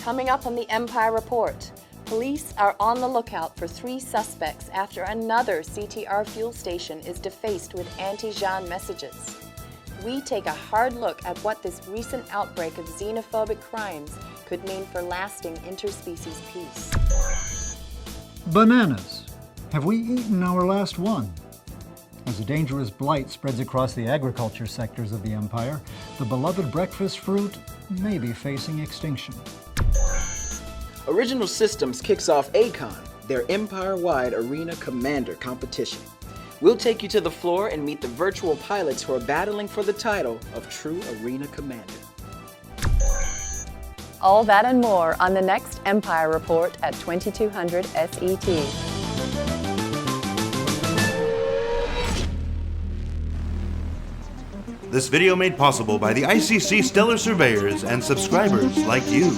Coming up on the Empire Report, police are on the lookout for 3 suspects after another CTR fuel station is defaced with anti-Jean messages. We take a hard look at what this recent outbreak of xenophobic crimes could mean for lasting interspecies peace. Bananas. Have we eaten our last one? As a dangerous blight spreads across the agriculture sectors of the empire, the beloved breakfast fruit may be facing extinction. Original Systems kicks off ACON, their empire-wide arena commander competition. We'll take you to the floor and meet the virtual pilots who are battling for the title of True Arena Commander. All that and more on the next Empire Report at 2200 SET. This video made possible by the ICC Stellar Surveyors and subscribers like you.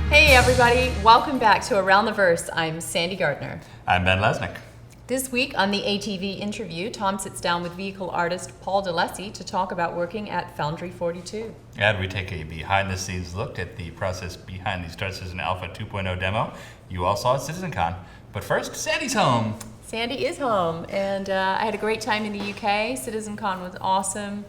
Hey everybody, welcome back to Around the Verse. I'm Sandy Gardner. I'm Ben Lesnick. This week on the ATV interview, Tom sits down with vehicle artist Paul DeLacy to talk about working at Foundry 42. And we take a behind-the-scenes look at the process behind the Star Citizen Alpha 2.0 demo you all saw at CitizenCon. But first, Sandy's home. Sandy is home, and I had a great time in the UK. CitizenCon was awesome.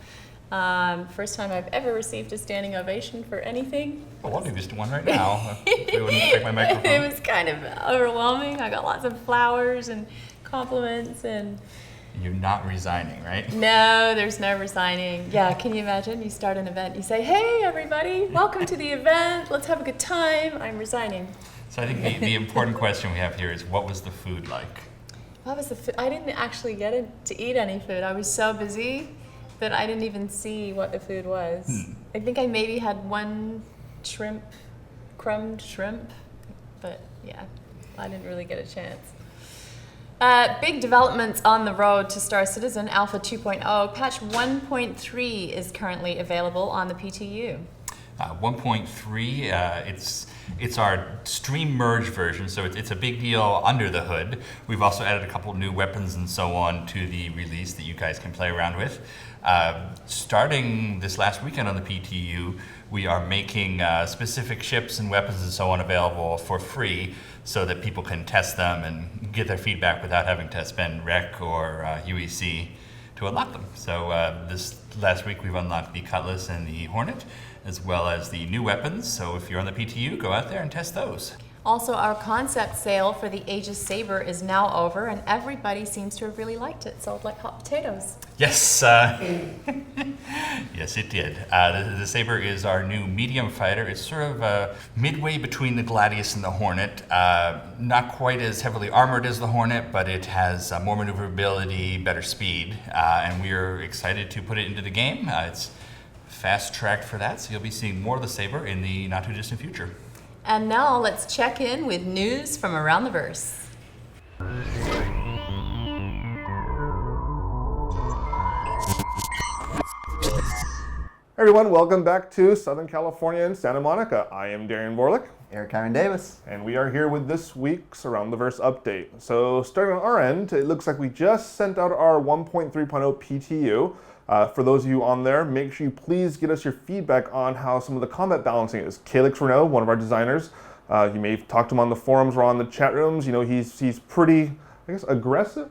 First time I've ever received a standing ovation for anything. Well, I'll do this to one right now. If you wouldn't take my microphone. It was kind of overwhelming. I got lots of flowers and compliments and... You're not resigning, right? No, there's no resigning. Yeah, can you imagine? You start an event, you say, hey everybody, welcome to the event, let's have a good time. I'm resigning. So I think the important question we have here is, what was the food like? What was the food? I didn't actually get to eat any food. I was so busy that I didn't even see what the food was. I think I maybe had one crumbed shrimp, but yeah, I didn't really get a chance. Big developments on the road to Star Citizen Alpha 2.0. Patch 1.3 is currently available on the PTU. 1.3, it's our stream merge version, so it's a big deal under the hood. We've also added a couple new weapons and so on to the release that you guys can play around with. Starting this last weekend on the PTU, we are making specific ships and weapons and so on available for free so that people can test them and get their feedback without having to spend REC or UEC to unlock them. So this last week we've unlocked the Cutlass and the Hornet, as well as the new weapons. So if you're on the PTU, go out there and test those. Also, our concept sale for the Aegis Saber is now over, and everybody seems to have really liked it. Sold like hot potatoes. Yes, yes, it did. The Saber is our new medium fighter. It's sort of midway between the Gladius and the Hornet. Not quite as heavily armored as the Hornet, but it has more maneuverability, better speed, and we're excited to put it into the game. It's fast-tracked for that, so you'll be seeing more of the Saber in the not-too-distant future. And now let's check in with news from around the verse. Everyone, welcome back to Southern California and Santa Monica. I am Darian Borlick. Eric Aaron Davis. And we are here with this week's Around the Verse update. So starting on our end, it looks like we just sent out our 1.3.0 PTU. For those of you on there, make sure you please get us your feedback on how some of the combat balancing is. Calix Renault, one of our designers, you may have talked to him on the forums or on the chat rooms. You know, he's pretty, aggressive,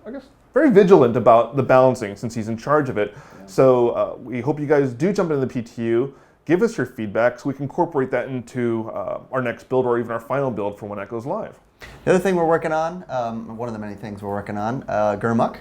very vigilant about the balancing since he's in charge of it. Yeah. So we hope you guys do jump into the PTU, give us your feedback so we can incorporate that into our next build or even our final build for when that goes live. The other thing we're working on, one of the many things we're working on, Gurmuk,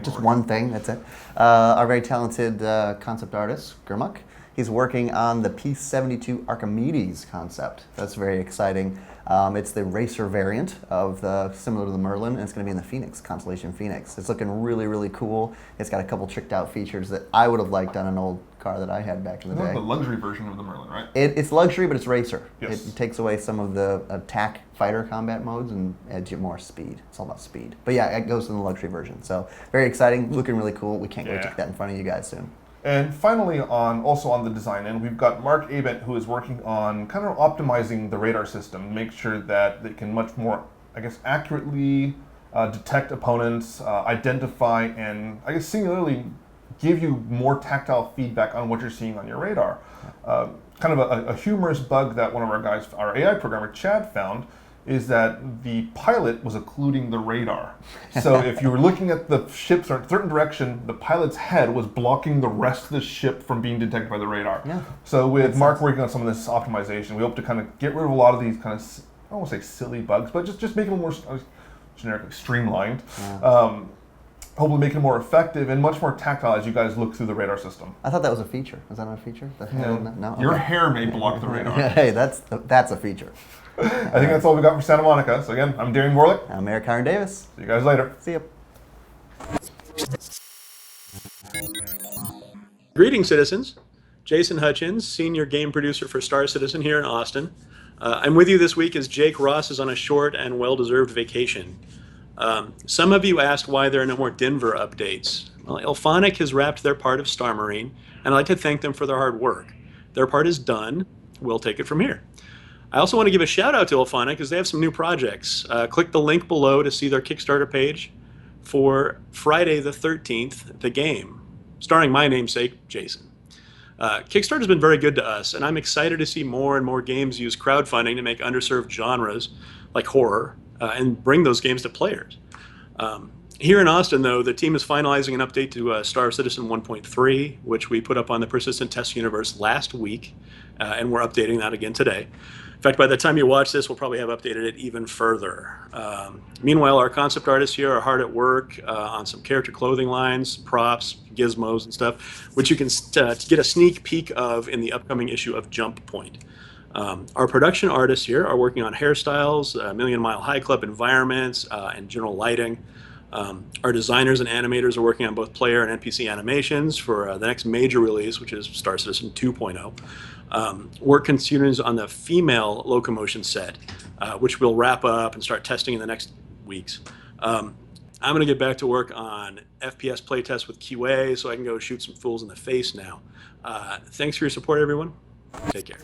just one thing, that's it. Our very talented concept artist, Gurmuk, He's working on the P-72 Archimedes concept. That's very exciting. It's the racer variant of similar to the Merlin, and it's going to be in the Phoenix, Constellation Phoenix. It's looking really, really cool. It's got a couple tricked out features that I would have liked on an old car that I had back in the day. The luxury version of the Merlin, right? It's luxury, but it's racer. Yes. It takes away some of the attack fighter combat modes and adds you more speed. It's all about speed. But yeah, it goes in the luxury version. So very exciting, looking really cool. We can't wait to get that in front of you guys soon. And finally, also on the design end, we've got Mark Abent, who is working on kind of optimizing the radar system, make sure that they can much more, I guess, accurately detect opponents, identify, and I guess singularly give you more tactile feedback on what you're seeing on your radar. Kind of a humorous bug that one of our guys, our AI programmer, Chad, found is that the pilot was occluding the radar. So if you were looking at the ships in a certain direction, the pilot's head was blocking the rest of the ship from being detected by the radar. Yeah. So with Mark working on some of this optimization, we hope to kind of get rid of a lot of these kind of, I don't want to say silly bugs, but just make them more generically streamlined. Yeah. Hopefully make it more effective and much more tactile as you guys look through the radar system. I thought that was a feature. Was that not a feature? The hair? No? Your Okay. hair may block the radar. Hey, that's a feature. I think that's all we got for Santa Monica. So again, I'm Darian Gorlick. I'm Eric Kyron Davis. See you guys later. See ya. Greetings, citizens. Jason Hutchins, Senior Game Producer for Star Citizen here in Austin. I'm with you this week as Jake Ross is on a short and well-deserved vacation. Some of you asked why there are no more Denver updates. Well, IllFonic has wrapped their part of Star Marine, and I'd like to thank them for their hard work. Their part is done. We'll take it from here. I also want to give a shout out to IllFonic because they have some new projects. Click the link below to see their Kickstarter page for Friday the 13th, the game, starring my namesake, Jason. Kickstarter's been very good to us, and I'm excited to see more and more games use crowdfunding to make underserved genres like horror and bring those games to players. Here in Austin, though, the team is finalizing an update to Star Citizen 1.3, which we put up on the Persistent Test Universe last week, and we're updating that again today. In fact, by the time you watch this, we'll probably have updated it even further. Meanwhile, our concept artists here are hard at work on some character clothing lines, props, gizmos, and stuff, which you can get a sneak peek of in the upcoming issue of Jump Point. Our production artists here are working on hairstyles, Million Mile High Club environments, and general lighting. Our designers and animators are working on both player and NPC animations for the next major release, which is Star Citizen 2.0. Work continues on the female locomotion set, which we'll wrap up and start testing in the next weeks. I'm going to get back to work on FPS playtests with QA so I can go shoot some fools in the face now. Thanks for your support, everyone. Take care.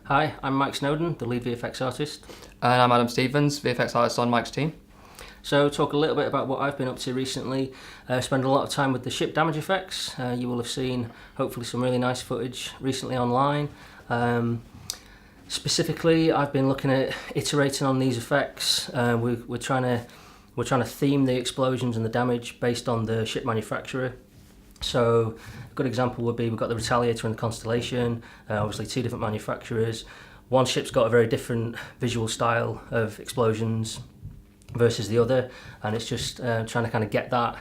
Hi, I'm Mike Snowden, the lead VFX artist. And I'm Adam Stevens, VFX artist on Mike's team. So talk a little bit about what I've been up to recently. Spend a lot of time with the ship damage effects. You will have seen hopefully some really nice footage recently online. Specifically, I've been looking at iterating on these effects. We're trying to theme the explosions and the damage based on the ship manufacturer. So a good example would be we've got the Retaliator and the Constellation, obviously two different manufacturers. One ship's got a very different visual style of explosions versus the other, and it's just trying to kind of get that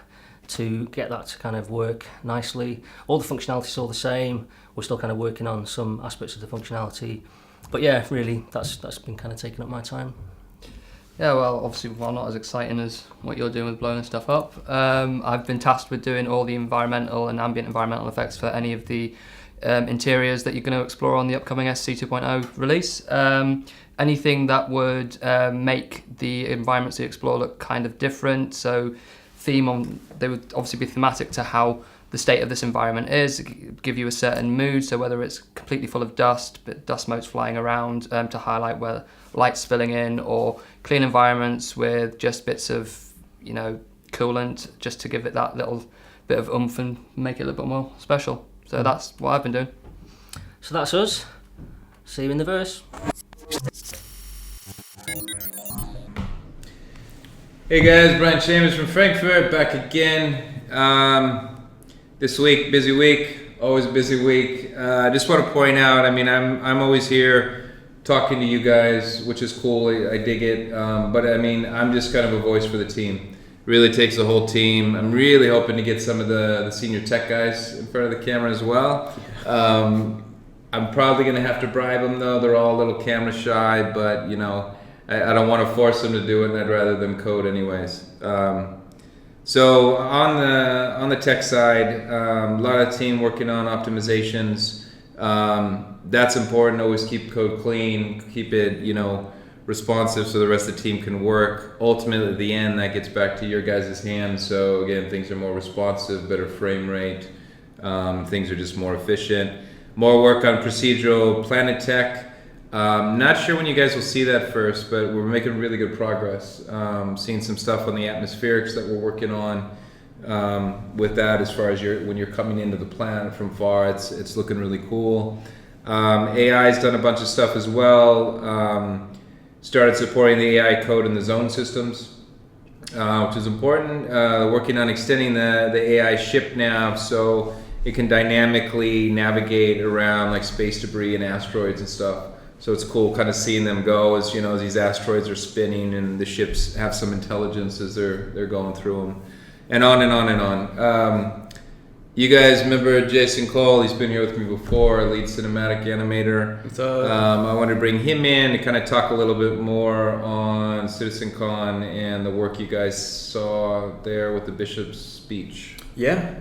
to kind of work nicely. All the functionality's all the same. We're still kind of working on some aspects of the functionality, but yeah, really that's been kind of taking up my time. Yeah, well, obviously, not as exciting as what you're doing with blowing stuff up. I've been tasked with doing all the environmental and ambient environmental effects for any of the interiors that you're going to explore on the upcoming SC 2.0 release. Anything that would make the environments you explore look kind of different. So they would obviously be thematic to how the state of this environment is, give you a certain mood. So whether it's completely full of dust, but dust motes flying around to highlight where light's spilling in, or clean environments with just bits of, coolant, just to give it that little bit of oomph and make it a little bit more special. So that's what I've been doing. So that's us. See you in the verse. Hey guys, Brian Chambers from Frankfurt, back again. This week, busy week, always a busy week. I just want to point out, I'm always here talking to you guys, which is cool, I dig it. But I'm just kind of a voice for the team. Really takes a whole team. I'm really hoping to get some of the senior tech guys in front of the camera as well. I'm probably going to have to bribe them though. They're all a little camera shy, but you know, I don't want to force them to do it, and I'd rather them code anyways. So on the tech side, a lot of team working on optimizations. That's important. Always keep code clean, keep it, you know, responsive so the rest of the team can work. Ultimately, at the end, that gets back to your guys' hands. So again, things are more responsive, better frame rate. Things are just more efficient. More work on procedural Planet Tech. Not sure when you guys will see that first, but we're making really good progress. Seeing some stuff on the atmospherics that we're working on with that, as far as when you're coming into the planet from far, it's looking really cool. AI's done a bunch of stuff as well. Started supporting the AI code in the zone systems, which is important. Working on extending the AI ship nav so it can dynamically navigate around like space debris and asteroids and stuff. So it's cool kind of seeing them go as, you know, as these asteroids are spinning and the ships have some intelligence as they're going through them, and on and on and on. You guys remember Jason Cole? He's been here with me before, lead cinematic animator. I wanted to bring him in to kind of talk a little bit more on CitizenCon and the work you guys saw there with the Bishop's speech. Yeah,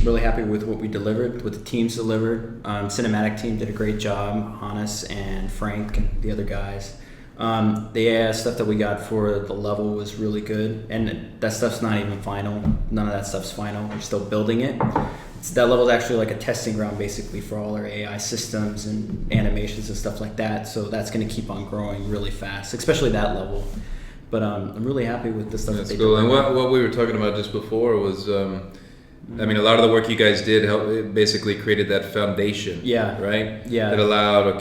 really happy with what we delivered, what the teams delivered. Cinematic team did a great job, Hannes and Frank and the other guys. The AI stuff that we got for the level was really good, and that stuff's not even final. None of that stuff's final. We're still building it. That level is actually like a testing ground basically for all our AI systems and animations and stuff like that. So that's going to keep on growing really fast, especially that level. But I'm really happy with the stuff that they cool. did. And what we were talking about just before was, I mean, a lot of the work you guys did it basically created that foundation. Yeah. Right? Yeah. That allowed,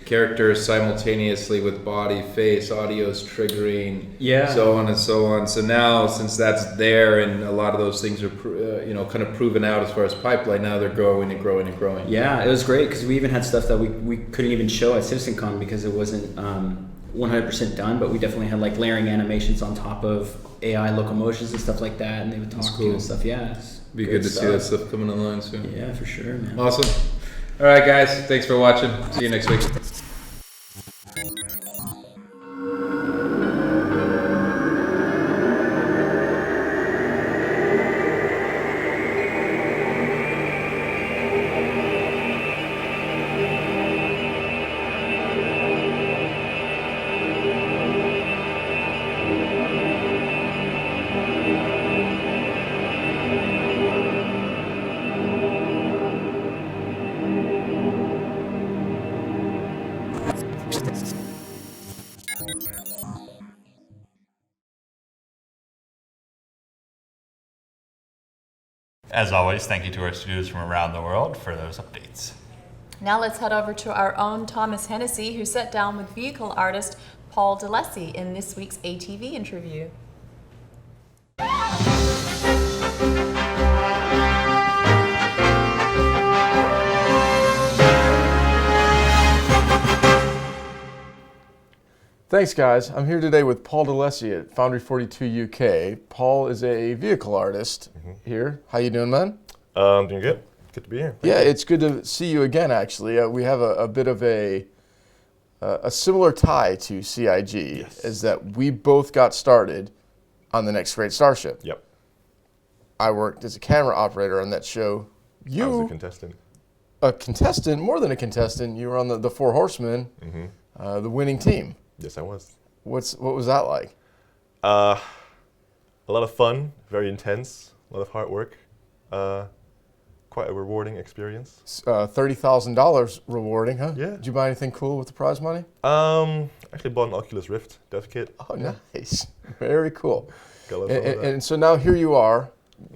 characters simultaneously with body, face, audio's triggering, so on and so on. So now, since that's there and a lot of those things are, kind of proven out as far as pipeline, now they're growing and growing and growing. Yeah, it was great because we even had stuff that we couldn't even show at CitizenCon because it wasn't 100% done, but we definitely had like layering animations on top of AI locomotions and stuff like that, and they would talk to you and stuff. Yeah, be good to see that stuff coming online soon. Yeah, for sure, man. Awesome. All right, guys, thanks for watching. See you next week. As always, thank you to our studios from around the world for those updates. Now let's head over to our own Thomas Hennessy, who sat down with vehicle artist Paul DeLessie in this week's ATV interview. Thanks, guys. I'm here today with Paul DeLessie at Foundry 42 UK. Paul is a vehicle artist here. How you doing, man? Doing good. Good to be here. Yeah, it's good to see you again, actually. We have a bit of a similar tie to CIG, is that we both got started on The Next Great Starship. Yep. I worked as a camera operator on that show. I was a contestant. A contestant? More than a contestant. You were on the Four Horsemen, the winning team. Yes, I was. What was that like? A lot of fun, very intense, a lot of hard work. Quite a rewarding experience. $30,000 rewarding, huh? Yeah. Did you buy anything cool with the prize money? Actually bought an Oculus Rift dev kit. Oh, nice. Very cool. Got a lot of fun with that. And so now here you are.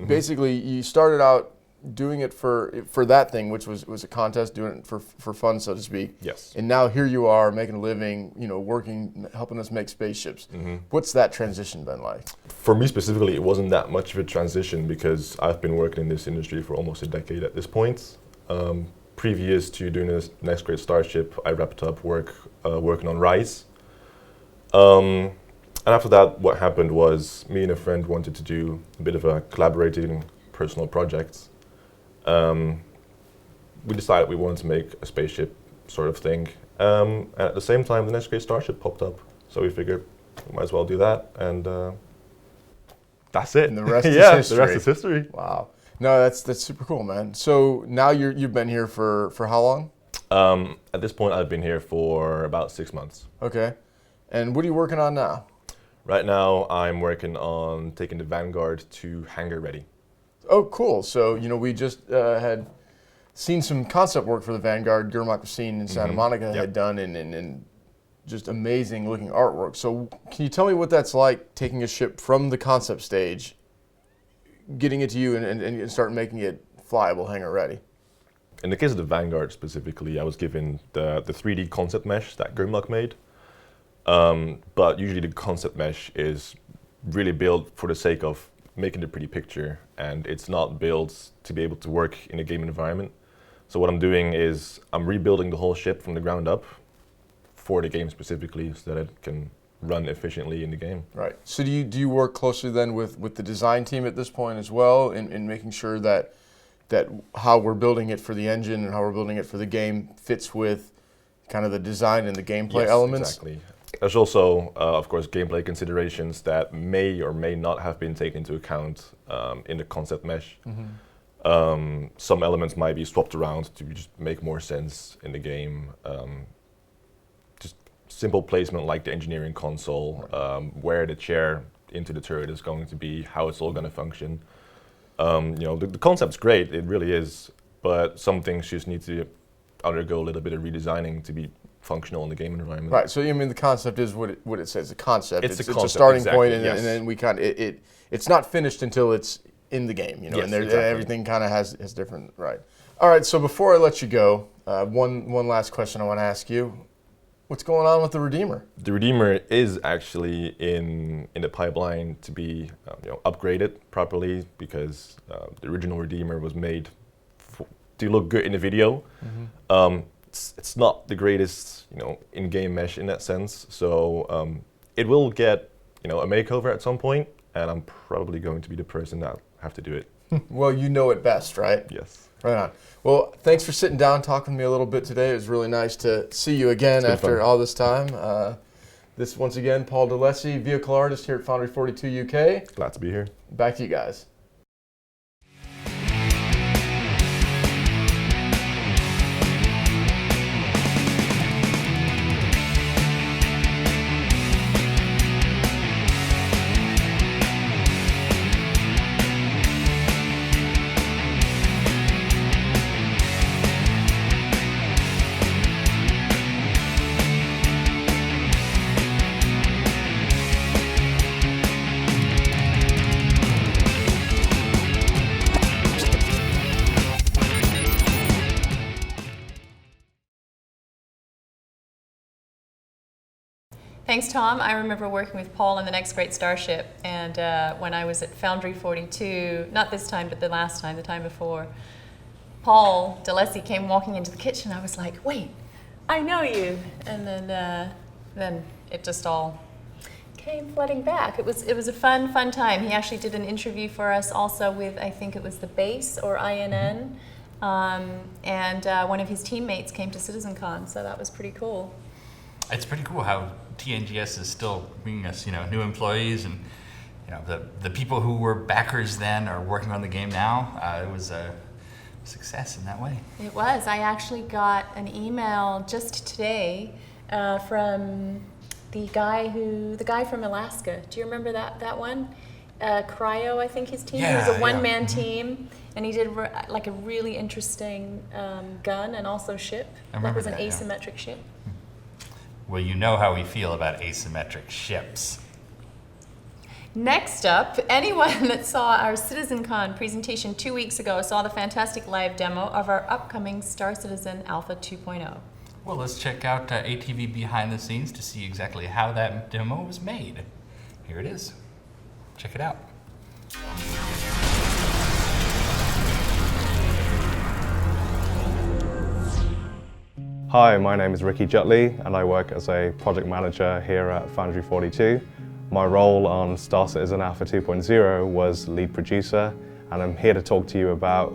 Basically, you started out doing it for that thing, which was a contest, doing it for fun, so to speak. Yes. And now here you are making a living, working, helping us make spaceships. What's that transition been like? For me specifically, it wasn't that much of a transition because I've been working in this industry for almost a decade at this point. Previous to doing this Next Great Starship, I wrapped up working on Rise. And after that, what happened was me and a friend wanted to do a bit of a collaborating personal project. We decided we wanted to make a spaceship sort of thing. And at the same time, the next great starship popped up. So we figured we might as well do that. And that's it. And the rest is yeah, history. the rest is history. Wow. No, that's super cool, man. So now you've been here for how long? At this point, I've been here for about 6 months. Okay. And what are you working on now? Right now, I'm working on taking the Vanguard to hangar ready. Oh, cool. So, we just had seen some concept work for the Vanguard. Gurmak Racine in Santa Monica had done, and just amazing looking artwork. So can you tell me what that's like, taking a ship from the concept stage, getting it to you, and start making it flyable, hangar ready? In the case of the Vanguard specifically, I was given the 3D concept mesh that Gurmak made. But usually the concept mesh is really built for the sake of making a pretty picture, and it's not built to be able to work in a game environment. So what I'm doing is I'm rebuilding the whole ship from the ground up for the game specifically, so that it can run efficiently in the game. Right. So do you work closely then with the design team at this point as well, in making sure that how we're building it for the engine and how we're building it for the game fits with kind of the design and the gameplay elements? Exactly. There's also, of course, gameplay considerations that may or may not have been taken into account in the concept mesh. Some elements might be swapped around to just make more sense in the game. Just simple placement like the engineering console, where the chair into the turret is going to be, how it's all going to function. The concept's great, it really is, but some things just need to undergo a little bit of redesigning to be functional in the game environment. Right. So the concept is what it says. The concept. It's a starting point, and then we it's not finished until it's in the game. Yes, and exactly. Everything kind of has different. Right. All right. So before I let you go, one last question I want to ask you: what's going on with the Redeemer? The Redeemer is actually in the pipeline to be upgraded properly, because the original Redeemer was made to look good in the video. It's not the greatest, in-game mesh in that sense. So it will get, a makeover at some point, and I'm probably going to be the person that have to do it. Well, you know it best, right? Yes. Right on. Well, thanks for sitting down, talking to me a little bit today. It was really nice to see you again after all this time. This, once again, Paul DeLessie, vehicle artist here at Foundry 42 UK. Glad to be here. Back to you guys. Thanks, Tom. I remember working with Paul on the Next Great Starship, and when I was at Foundry 42, not this time, but the last time, the time before, Paul DeLessie came walking into the kitchen. I was like, wait, I know you. And then it just all came flooding back. It was a fun time. He actually did an interview for us also with, I think it was the Base or INN, and one of his teammates came to CitizenCon, so that was pretty cool. It's pretty cool how TNGS is still bringing us, new employees, and the people who were backers then are working on the game now. It was a success in that way. It was. I actually got an email just today from the guy from Alaska. Do you remember that one? Cryo, I think his team. Yeah, it was a one-man team, and he did like a really interesting gun and also ship. That was an asymmetric ship. Well, you know how we feel about asymmetric ships. Next up, anyone that saw our CitizenCon presentation 2 weeks ago saw the fantastic live demo of our upcoming Star Citizen Alpha 2.0. Well, let's check out ATV behind the scenes to see exactly how that demo was made. Here it is. Check it out. Hi, my name is Ricky Jutley and I work as a project manager here at Foundry 42. My role on Star Citizen Alpha 2.0 was lead producer, and I'm here to talk to you about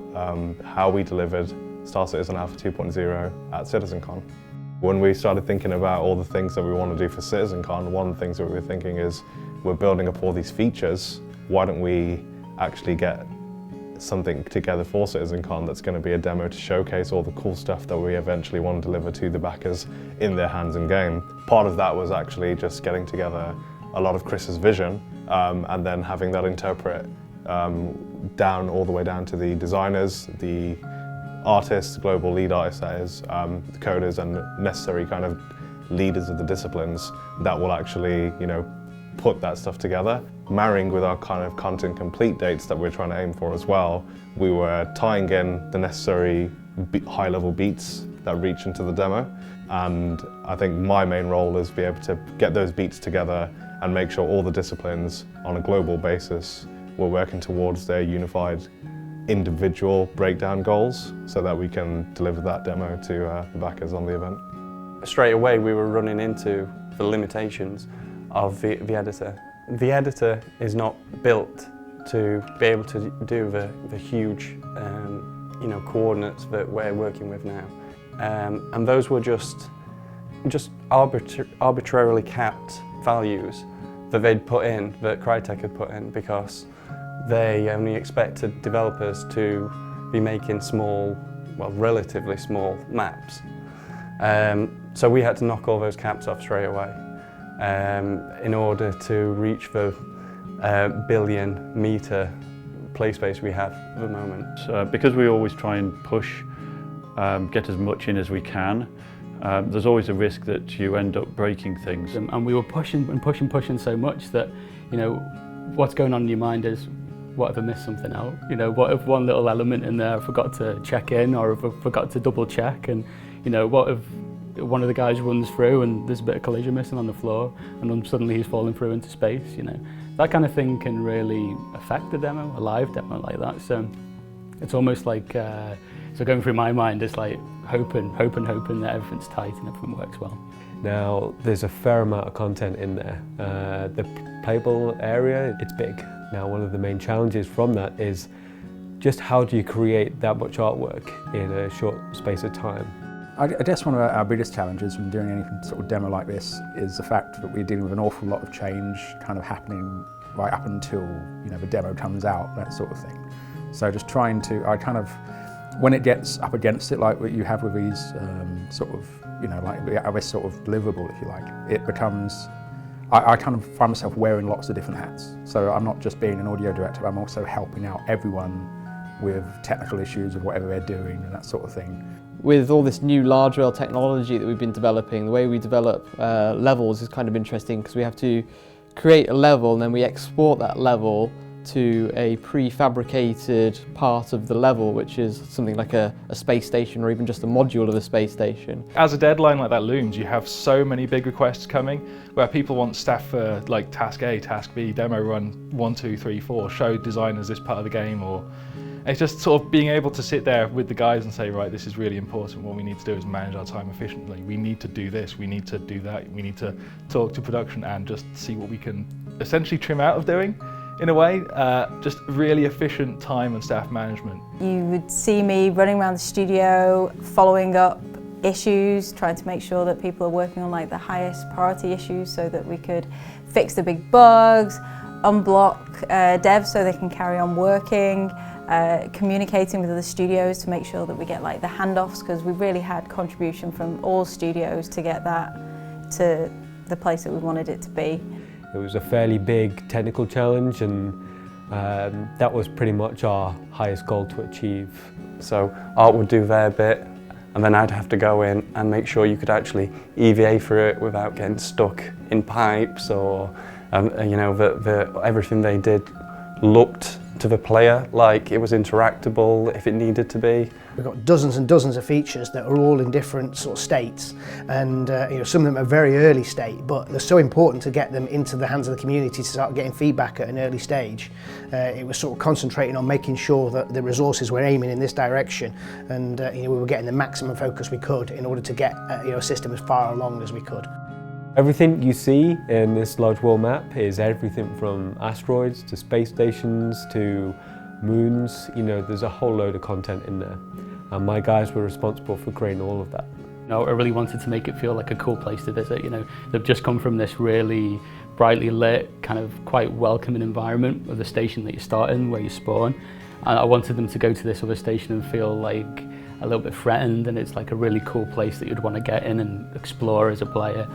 how we delivered Star Citizen Alpha 2.0 at CitizenCon. When we started thinking about all the things that we want to do for CitizenCon, one of the things that we were thinking is, we're building up all these features, why don't we actually get something together for CitizenCon that's going to be a demo to showcase all the cool stuff that we eventually want to deliver to the backers in their hands and game. Part of that was actually just getting together a lot of Chris's vision and then having that interpret down all the way down to the designers, the artists, global lead artists that is, the coders and necessary kind of leaders of the disciplines that will actually, you know, put that stuff together. Marrying with our kind of content complete dates that we're trying to aim for as well, we were tying in the necessary high-level beats that reach into the demo. And I think my main role is to be able to get those beats together and make sure all the disciplines on a global basis were working towards their unified individual breakdown goals so that we can deliver that demo to the backers on the event. Straight away we were running into the limitations of the editor. The editor is not built to be able to do the huge you know, coordinates that we're working with now. And those were just arbitrarily capped values that they'd put in, that Crytek had put in, because they only expected developers to be making small, well, relatively small maps. So we had to knock all those caps off straight away in order to reach the billion-meter play space we have at the moment. Because we always try and push, get as much in as we can, there's always a risk that you end up breaking things. And we were pushing and pushing so much that, you know, what's going on in your mind is, what if I missed something out? You know, what if one little element in there I forgot to check in, or if I forgot to double check? And, you know, what if one of the guys runs through and there's a bit of collision missing on the floor and then suddenly he's falling through into space, you know? That kind of thing can really affect the demo, a live demo like that. So it's almost like, so going through my mind, it's like hoping that everything's tight and everything works well. Now, there's a fair amount of content in there. The playable area, it's big. Now, one of the main challenges from that is just how do you create that much artwork in a short space of time? I guess one of our biggest challenges when doing any sort of demo like this is the fact that we're dealing with an awful lot of change kind of happening right up until, you know, the demo comes out, that sort of thing. So just trying to, I kind of, when it gets up against it, like what you have with these sort of, you know, like this sort of deliverable, if you like, it becomes, I kind of find myself wearing lots of different hats. So I'm not just being an audio director, I'm also helping out everyone with technical issues of whatever they're doing and that sort of thing. With all this new large rail technology that we've been developing, the way we develop levels is kind of interesting, because we have to create a level and then we export that level to a prefabricated part of the level, which is something like a space station or even just a module of a space station. As a deadline like that looms, you have so many big requests coming where people want staff for like task A, task B, demo run 1, 2, 3, 4, show designers this part of the game, or it's just sort of being able to sit there with the guys and say, right, this is really important. What we need to do is manage our time efficiently. We need to do this, we need to do that. We need to talk to production and just see what we can essentially trim out of doing. In a way, just really efficient time and staff management. You would see me running around the studio, following up issues, trying to make sure that people are working on like the highest priority issues so that we could fix the big bugs, unblock devs so they can carry on working, communicating with other studios to make sure that we get like the handoffs, because we really had contribution from all studios to get that to the place that we wanted it to be. It was a fairly big technical challenge, and that was pretty much our highest goal to achieve. So Art would do their bit, and then I'd have to go in and make sure you could actually EVA through it without getting stuck in pipes, or you know, everything they did looked to the player like it was interactable if it needed to be. We've got dozens and dozens of features that are all in different sort of states, and you know, some of them are very early state, but they're so important to get them into the hands of the community to start getting feedback at an early stage. It was sort of concentrating on making sure that the resources were aiming in this direction, and you know, we were getting the maximum focus we could in order to get you know, a system as far along as we could. Everything you see in this large world map is everything from asteroids to space stations to moons. You know, there's a whole load of content in there. And my guys were responsible for creating all of that. You know, I really wanted to make it feel like a cool place to visit. You know, they've just come from this really brightly lit, kind of quite welcoming environment of the station that you start in, where you spawn. And I wanted them to go to this other station and feel like a little bit threatened, and it's like a really cool place that you'd want to get in and explore as a player.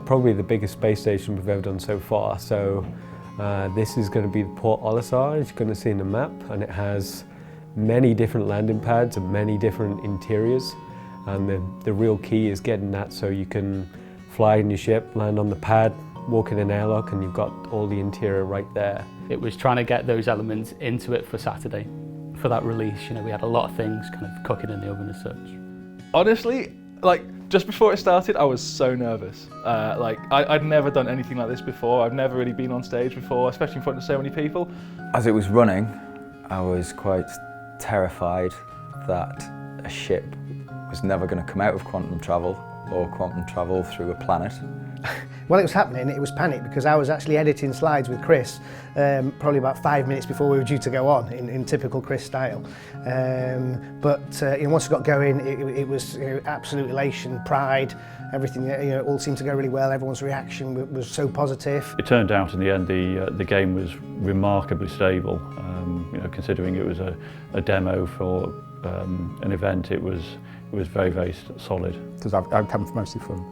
Probably the biggest space station we've ever done so far. So this is going to be the Port Olisar, as you're going to see in the map, and it has many different landing pads and many different interiors. And the real key is getting that so you can fly in your ship, land on the pad, walk in an airlock, and you've got all the interior right there. It was trying to get those elements into it for Saturday, for that release. You know, we had a lot of things kind of cooking in the oven as such. Honestly, like just before it started, I was so nervous. I'd never done anything like this before. I've never really been on stage before, especially in front of so many people. As it was running, I was quite terrified that a ship was never going to come out of quantum travel or quantum travel through a planet. While it was happening, it was panic because I was actually editing slides with Chris probably about 5 minutes before we were due to go on in typical Chris style. But once it got going, it was absolute elation, pride, everything. All seemed to go really well. Everyone's reaction was so positive. It turned out in the end the game was remarkably stable. Considering it was a demo for an event, it was very, very solid. Because I've come mostly from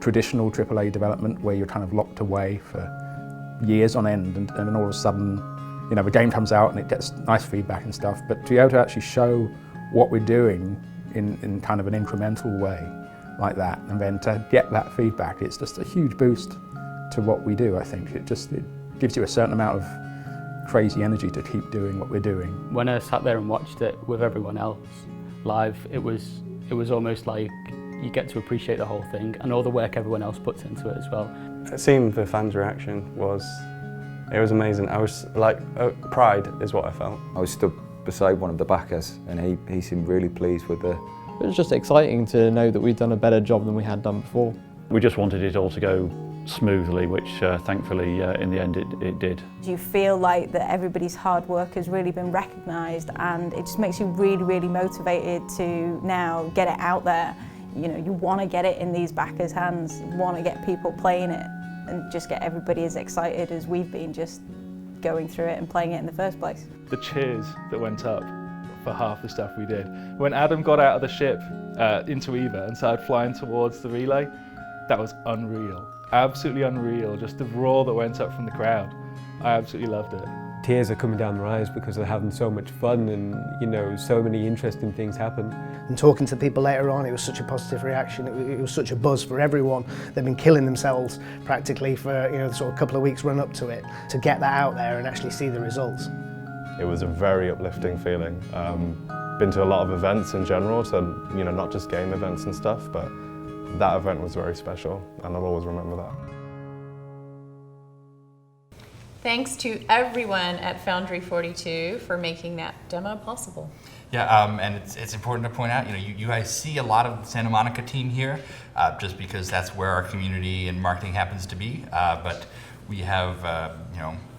traditional AAA development where you're kind of locked away for years on end, and then all of a sudden, the game comes out and it gets nice feedback and stuff, but to be able to actually show what we're doing in kind of an incremental way like that, and then to get that feedback, it's just a huge boost to what we do, I think. It gives you a certain amount of crazy energy to keep doing what we're doing. When I sat there and watched it with everyone else live, it was almost like you get to appreciate the whole thing and all the work everyone else puts into it as well. Seeing the fans' reaction was amazing. I was like, pride is what I felt. I was stood beside one of the backers and he seemed really pleased with the... It was just exciting to know that we'd done a better job than we had done before. We just wanted it all to go smoothly, which thankfully in the end it did. Do you feel like that everybody's hard work has really been recognised, and it just makes you really, really motivated to now get it out there? You want to get it in these backers' hands, want to get people playing it, and just get everybody as excited as we've been just going through it and playing it in the first place. The cheers that went up for half the stuff we did. When Adam got out of the ship into Eva and started flying towards the relay, that was unreal. Absolutely unreal, just the roar that went up from the crowd. I absolutely loved it. Tears are coming down their eyes because they're having so much fun, and so many interesting things happen. And talking to people later on, it was such a positive reaction. It was such a buzz for everyone. They've been killing themselves practically for the sort of couple of weeks run up to it. To get that out there and actually see the results. It was a very uplifting feeling. Been to a lot of events in general, so not just game events and stuff, but that event was very special, and I'll always remember that. Thanks to everyone at Foundry 42 for making that demo possible. Yeah, and it's important to point out, you guys see a lot of the Santa Monica team here, just because that's where our community and marketing happens to be. But we have,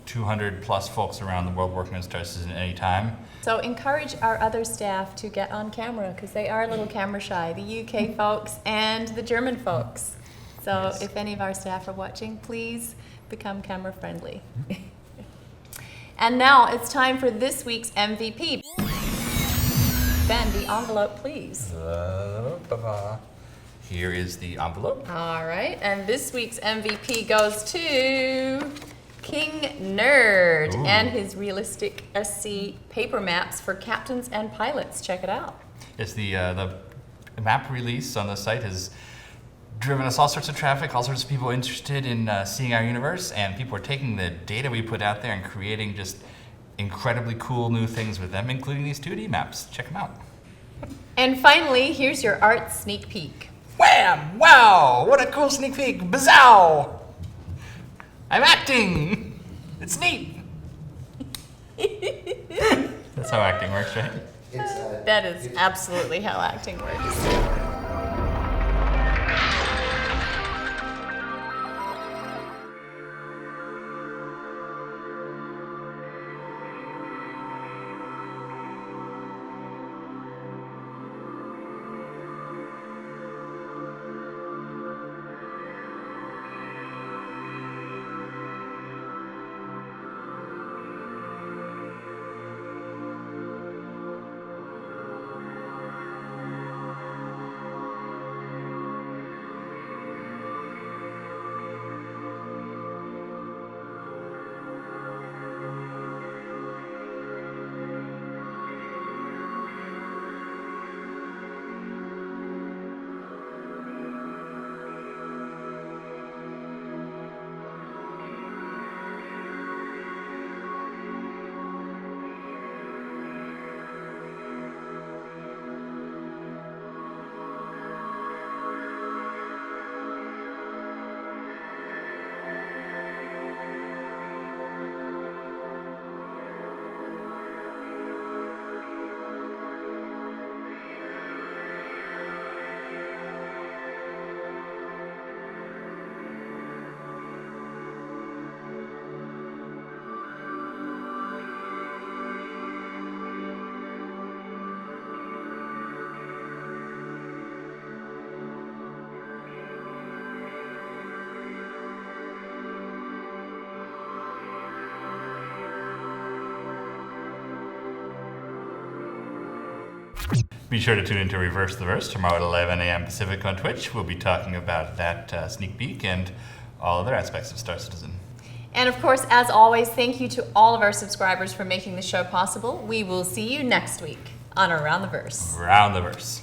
200 plus folks around the world working on Star Citizen at any time. So encourage our other staff to get on camera, because they are a little camera shy, the UK folks and the German folks. So yes. If any of our staff are watching, please become camera friendly. And now it's time for this week's MVP. Ben, the envelope, please. Here is the envelope. All right, and this week's MVP goes to King Nerd. Ooh. And his realistic SC paper maps for captains and pilots. Check it out. It's the map release on the site has driven us all sorts of traffic, all sorts of people interested in seeing our universe, and people are taking the data we put out there and creating just incredibly cool new things with them, including these 2D maps. Check them out. And finally, here's your art sneak peek. Wham! Wow! What a cool sneak peek! Bazow! I'm acting! It's neat! That's how acting works, right? That is absolutely how acting works. Be sure to tune into Reverse the Verse tomorrow at 11 a.m. Pacific on Twitch. We'll be talking about that sneak peek and all other aspects of Star Citizen. And of course, as always, thank you to all of our subscribers for making the show possible. We will see you next week on Around the Verse. Around the Verse.